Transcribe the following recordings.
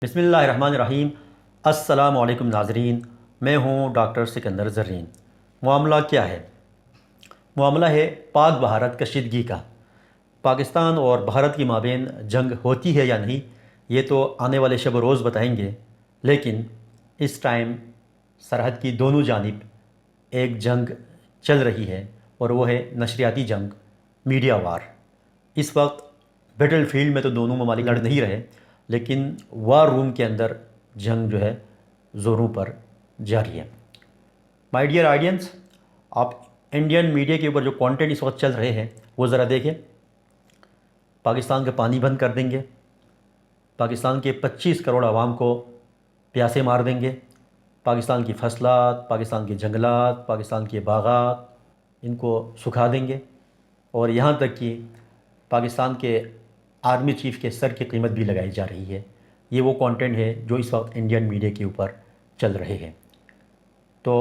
بسم اللہ الرحمن الرحیم۔ السلام علیکم ناظرین، میں ہوں ڈاکٹر سکندر زرین۔ معاملہ کیا ہے؟ معاملہ ہے پاک بھارت کشیدگی کا۔ پاکستان اور بھارت کی مابین جنگ ہوتی ہے یا نہیں، یہ تو آنے والے شب و روز بتائیں گے، لیکن اس ٹائم سرحد کی دونوں جانب ایک جنگ چل رہی ہے، اور وہ ہے نشریاتی جنگ، میڈیا وار۔ اس وقت بیٹل فیلڈ میں تو دونوں ممالک لڑ نہیں رہے، لیکن وار روم کے اندر جنگ جو ہے زوروں پر جاری ہے۔ مائی ڈیئر آڈینس، آپ انڈین میڈیا کے اوپر جو کانٹینٹ اس وقت چل رہے ہیں وہ ذرا دیکھیں۔ پاکستان کا پانی بند کر دیں گے، پاکستان کے 25 کروڑ عوام کو پیاسے مار دیں گے، پاکستان کی فصلات، پاکستان کے جنگلات، پاکستان کے باغات، ان کو سکھا دیں گے، اور یہاں تک کہ پاکستان کے آرمی چیف کے سر کی قیمت بھی لگائی جا رہی ہے۔ یہ وہ کانٹینٹ ہے جو اس وقت انڈین میڈیا کے اوپر چل رہے ہیں۔ تو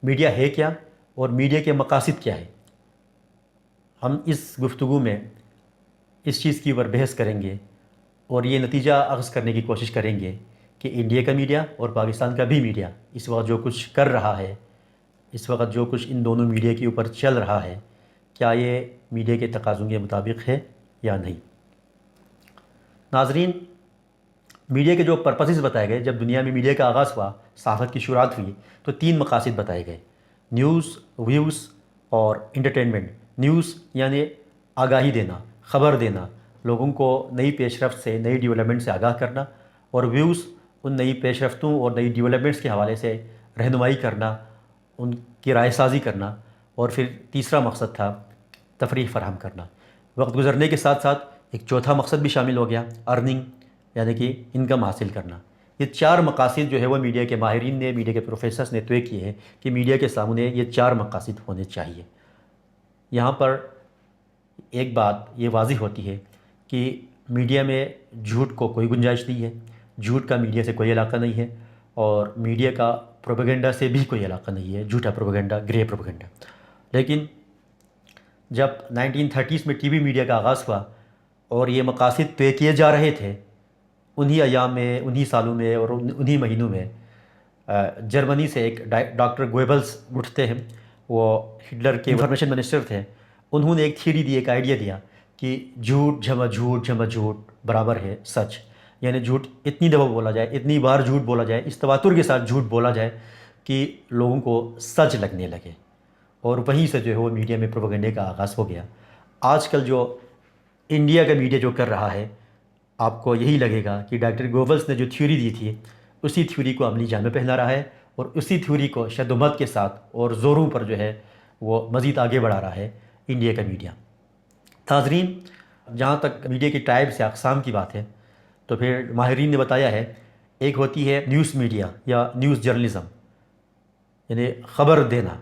میڈیا ہے کیا، اور میڈیا کے مقاصد کیا ہے؟ ہم اس گفتگو میں اس چیز کے اوپر بحث کریں گے، اور یہ نتیجہ اخذ کرنے کی کوشش کریں گے کہ انڈیا کا میڈیا اور پاکستان کا بھی میڈیا اس وقت جو کچھ کر رہا ہے، اس وقت جو کچھ ان دونوں میڈیا کے اوپر چل رہا ہے، کیا یہ میڈیا کے تقاضوں کے مطابق ہے یا نہیں۔ ناظرین، میڈیا کے جو پرپسز بتائے گئے، جب دنیا میں میڈیا کا آغاز ہوا، صحافت کی شروعات ہوئی، تو 3 مقاصد بتائے گئے: نیوز، ویوز اور انٹرٹینمنٹ۔ نیوز یعنی آگاہی دینا، خبر دینا، لوگوں کو نئی پیش رفت سے، نئی ڈیولپمنٹ سے آگاہ کرنا، اور ویوز ان نئی پیش رفتوں اور نئی ڈیولپمنٹس کے حوالے سے رہنمائی کرنا، ان کی رائے سازی کرنا، اور پھر تیسرا مقصد تھا تفریح فراہم کرنا۔ وقت گزرنے کے ساتھ ساتھ ایک چوتھا مقصد بھی شامل ہو گیا، ارننگ، یعنی کہ انکم حاصل کرنا۔ یہ 4 مقاصد جو ہے وہ میڈیا کے ماہرین نے، میڈیا کے پروفیسرز نے طے کیے ہیں کہ میڈیا کے سامنے یہ 4 مقاصد ہونے چاہیے۔ یہاں پر ایک بات یہ واضح ہوتی ہے کہ میڈیا میں جھوٹ کو کوئی گنجائش نہیں ہے، جھوٹ کا میڈیا سے کوئی علاقہ نہیں ہے، اور میڈیا کا پروپیگنڈا سے بھی کوئی علاقہ نہیں ہے، جھوٹا پروپیگنڈا، گرے پروپیگنڈا۔ لیکن جب 1930s میں ٹی وی میڈیا کا آغاز ہوا اور یہ مقاصد طے کیے جا رہے تھے، انہی ایام میں، انہی سالوں میں اور انہی مہینوں میں جرمنی سے ایک ڈاکٹر گویبلز اٹھتے ہیں، وہ ہٹلر کے انفارمیشن منسٹر تھے۔ انہوں نے ایک تھیوری دی، ایک آئیڈیا دیا کہ جھوٹ جمع جھوٹ جمع جھوٹ برابر ہے سچ، یعنی جھوٹ اتنی دفعہ بولا جائے، اتنی بار جھوٹ بولا جائے، اس تواتر کے ساتھ جھوٹ بولا جائے کہ لوگوں کو سچ لگنے لگے، اور وہیں سے جو ہے وہ میڈیا میں پروپیگنڈے کا آغاز ہو گیا۔ آج کل جو انڈیا کا میڈیا جو کر رہا ہے، آپ کو یہی لگے گا کہ ڈاکٹر گوبلز نے جو تھیوری دی تھی، اسی تھیوری کو عملی جان میں پہنا رہا ہے، اور اسی تھیوری کو شد و مت کے ساتھ اور زوروں پر جو ہے وہ مزید آگے بڑھا رہا ہے انڈیا کا میڈیا۔ ناظرین، جہاں تک میڈیا کی ٹائپس یا اقسام کی بات ہے، تو پھر ماہرین نے بتایا ہے، ایک ہوتی ہے نیوز میڈیا یا نیوز جرنلزم، یعنی خبر دینا۔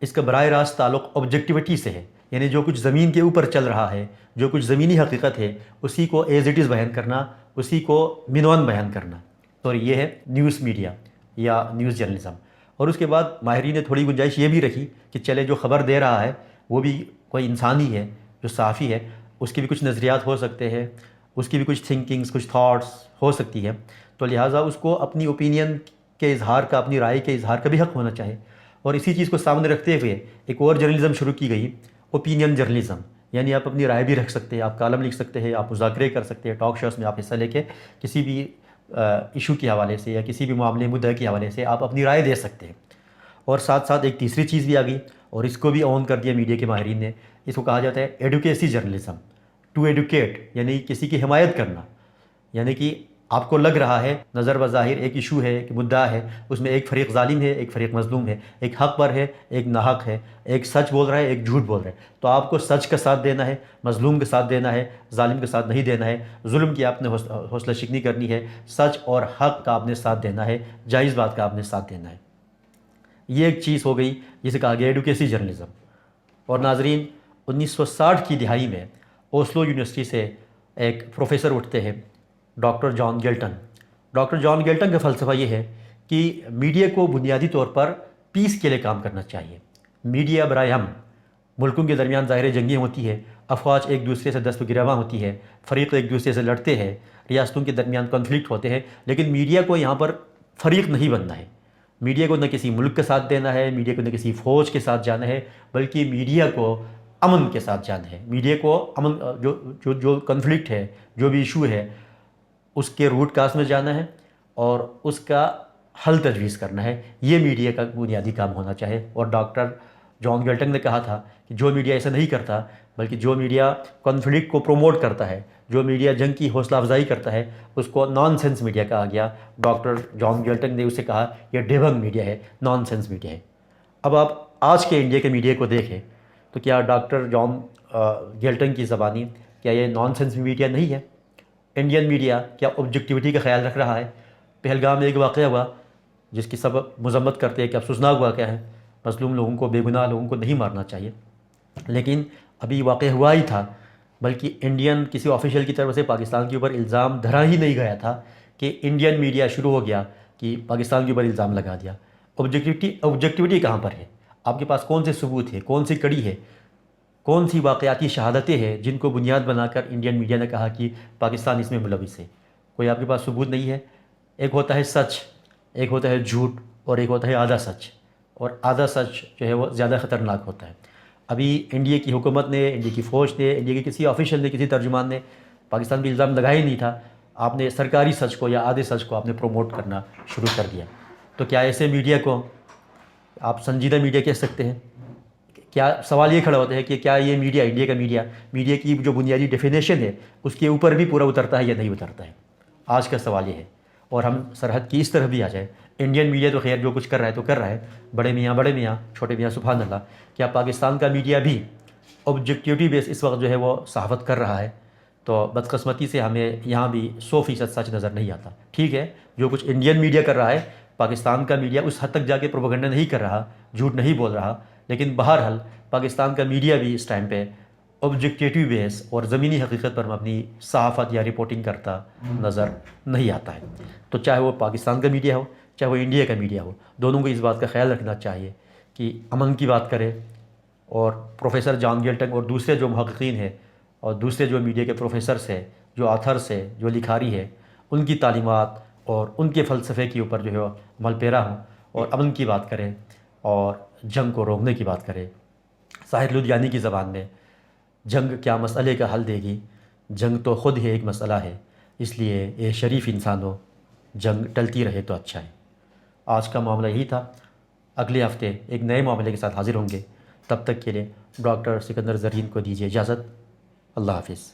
اس کا براہ راست تعلق آبجیکٹیوٹی سے ہے، یعنی جو کچھ زمین کے اوپر چل رہا ہے، جو کچھ زمینی حقیقت ہے، اسی کو ایز اٹ از بیان کرنا، اسی کو منوان بیان کرنا۔ تو یہ ہے نیوز میڈیا یا نیوز جرنلزم۔ اور اس کے بعد ماہرین نے تھوڑی گنجائش یہ بھی رکھی کہ چلے جو خبر دے رہا ہے وہ بھی کوئی انسان ہی ہے، جو صحافی ہے، اس کے بھی کچھ نظریات ہو سکتے ہیں، اس کی بھی کچھ تھنکنگز، کچھ تھاٹس ہو سکتی ہے، تو لہٰذا اس کو اپنی اوپینین کے اظہار کا، اپنی رائے کے اظہار کا بھی حق ہونا چاہیے۔ اور اسی چیز کو سامنے رکھتے ہوئے ایک اور جرنلزم شروع کی گئی، اوپینین جرنلزم، یعنی آپ اپنی رائے بھی رکھ سکتے ہیں، آپ کالم لکھ سکتے ہیں، آپ مذاکرے کر سکتے ہیں، ٹاک شوز میں آپ حصہ لے کے کسی بھی ایشو کے حوالے سے یا کسی بھی معاملے مدعا کے حوالے سے آپ اپنی رائے دے سکتے ہیں۔ اور ساتھ ساتھ ایک تیسری چیز بھی آ گئی، اور اس کو بھی اون کر دیا میڈیا کے ماہرین نے، اس کو کہا جاتا ہے ایڈوکیسی جرنلزم، ٹو ایڈوکیٹ، یعنی کسی کی حمایت کرنا، یعنی کہ آپ کو لگ رہا ہے نظر بظاہر ایک ایشو ہے، ایک مدعا ہے، اس میں ایک فریق ظالم ہے، ایک فریق مظلوم ہے، ایک حق پر ہے، ایک ناحق ہے، ایک سچ بول رہا ہے، ایک جھوٹ بول رہا ہے، تو آپ کو سچ کا ساتھ دینا ہے، مظلوم کا ساتھ دینا ہے، ظالم کا ساتھ نہیں دینا ہے، ظلم کی آپ نے حوصلہ شکنی کرنی ہے، سچ اور حق کا آپ نے ساتھ دینا ہے، جائز بات کا آپ نے ساتھ دینا ہے۔ یہ ایک چیز ہو گئی جسے کہا گیا ایڈوکیسی جرنلزم۔ اور ناظرین، 1960 کی دہائی میں اوسلو یونیورسٹی سے ایک پروفیسر اٹھتے ہیں، ڈاکٹر جان گیلٹن۔ ڈاکٹر جان گیلٹن کا فلسفہ یہ ہے کہ میڈیا کو بنیادی طور پر پیس کے لیے کام کرنا چاہیے۔ میڈیا برائے امن، ملکوں کے درمیان ظاہر جنگیں ہوتی ہے، افواج ایک دوسرے سے دست و گریباں ہوتی ہے، فریق ایک دوسرے سے لڑتے ہیں، ریاستوں کے درمیان کنفلکٹ ہوتے ہیں، لیکن میڈیا کو یہاں پر فریق نہیں بننا ہے۔ میڈیا کو نہ کسی ملک کے ساتھ دینا ہے، میڈیا کو نہ کسی فوج کے ساتھ جانا ہے، بلکہ میڈیا کو امن کے ساتھ جانا ہے۔ میڈیا کو امن جو کنفلکٹ ہے، جو بھی ایشو ہے، اس کے روٹ کاز میں جانا ہے اور اس کا حل تجویز کرنا ہے۔ یہ میڈیا کا بنیادی کام ہونا چاہے۔ اور ڈاکٹر جان گلٹنگ نے کہا تھا کہ جو میڈیا ایسا نہیں کرتا، بلکہ جو میڈیا کنفلکٹ کو پروموٹ کرتا ہے، جو میڈیا جنگ کی حوصلہ افزائی کرتا ہے، اس کو نان سینس میڈیا کہا گیا۔ ڈاکٹر جان گلٹنگ نے اسے کہا یہ ڈیبنگ میڈیا ہے، نان سینس میڈیا ہے۔ اب آپ آج کے انڈیا کے میڈیا کو دیکھیں تو کیا ڈاکٹر جان گلٹنگ کی زبانی کیا یہ نان سینس میڈیا نہیں ہے؟ انڈین میڈیا کیا آبجیکٹیوٹی کا خیال رکھ رہا ہے؟ پہلگام میں ایک واقعہ ہوا جس کی سب مذمت کرتے ہیں کہ افسوسناک واقعہ ہے، مظلوم لوگوں کو، بے گناہ لوگوں کو نہیں مارنا چاہیے، لیکن ابھی واقعہ ہوا ہی تھا، بلکہ انڈین کسی آفیشیل کی طرف سے پاکستان کے اوپر الزام دھرا ہی نہیں گیا تھا کہ انڈین میڈیا شروع ہو گیا کہ پاکستان کے اوپر الزام لگا دیا۔ آبجیکٹیوٹی کہاں پر ہے؟ آپ کے پاس کون سے ثبوت ہے، کون سی کڑی ہے، کون سی واقعاتی شہادتیں ہیں جن کو بنیاد بنا کر انڈین میڈیا نے کہا کہ پاکستان اس میں ملوث ہے؟ کوئی آپ کے پاس ثبوت نہیں ہے۔ ایک ہوتا ہے سچ، ایک ہوتا ہے جھوٹ، اور ایک ہوتا ہے آدھا سچ، اور آدھا سچ جو ہے وہ زیادہ خطرناک ہوتا ہے۔ ابھی انڈیا کی حکومت نے، انڈیا کی فوج نے، انڈیا کے کسی آفیشل نے، کسی ترجمان نے پاکستان پہ الزام لگایا ہی نہیں تھا، آپ نے سرکاری سچ کو یا آدھے سچ کو آپ نے پروموٹ کرنا شروع کر دیا۔ تو کیا ایسے میڈیا کو آپ سنجیدہ میڈیا کہہ سکتے ہیں؟ کیا سوال یہ کھڑا ہوتا ہے کہ کیا یہ میڈیا، انڈیا کا میڈیا کی جو بنیادی ڈیفینیشن ہے اس کے اوپر بھی پورا اترتا ہے یا نہیں اترتا ہے؟ آج کا سوال یہ ہے۔ اور ہم سرحد کی اس طرح بھی آ جائیں، انڈین میڈیا تو خیر جو کچھ کر رہا ہے تو کر رہا ہے، بڑے میاں، چھوٹے میاں سبحان اللہ، کیا پاکستان کا میڈیا بھی آبجیکٹیوٹی بیس اس وقت جو ہے وہ صحافت کر رہا ہے؟ تو بدقسمتی سے ہمیں یہاں بھی 100% سچ نظر نہیں آتا۔ ٹھیک ہے، جو کچھ انڈین میڈیا کر رہا ہے، پاکستان کا میڈیا اس حد تک جا کے پروپیگنڈا نہیں کر رہا، جھوٹ نہیں بول رہا، لیکن بہرحال پاکستان کا میڈیا بھی اس ٹائم پہ آبجیکٹیو بیس اور زمینی حقیقت پر مبنی صحافت یا رپورٹنگ کرتا نظر نہیں آتا ہے۔ تو چاہے وہ پاکستان کا میڈیا ہو، چاہے وہ انڈیا کا میڈیا ہو، دونوں کو اس بات کا خیال رکھنا چاہیے کہ امن کی بات کرے، اور پروفیسر جان گلٹنگ اور دوسرے جو محققین ہیں اور دوسرے جو میڈیا کے پروفیسرس ہیں، جو آتھرس ہیں، جو لکھاری ہے، ان کی تعلیمات اور ان کے فلسفے کے اوپر جو ہے عمل پیرا ہوں اور امن کی بات کریں اور جنگ کو روکنے کی بات کریں۔ ساحر لدھیانی کی زبان میں، جنگ کیا مسئلے کا حل دے گی، جنگ تو خود ہی ایک مسئلہ ہے، اس لیے اے شریف انسانوں، جنگ ٹلتی رہے تو اچھا ہے۔ آج کا معاملہ یہی تھا، اگلے ہفتے ایک نئے معاملے کے ساتھ حاضر ہوں گے، تب تک کے لیے ڈاکٹر سکندر زرین کو دیجیے اجازت۔ اللہ حافظ۔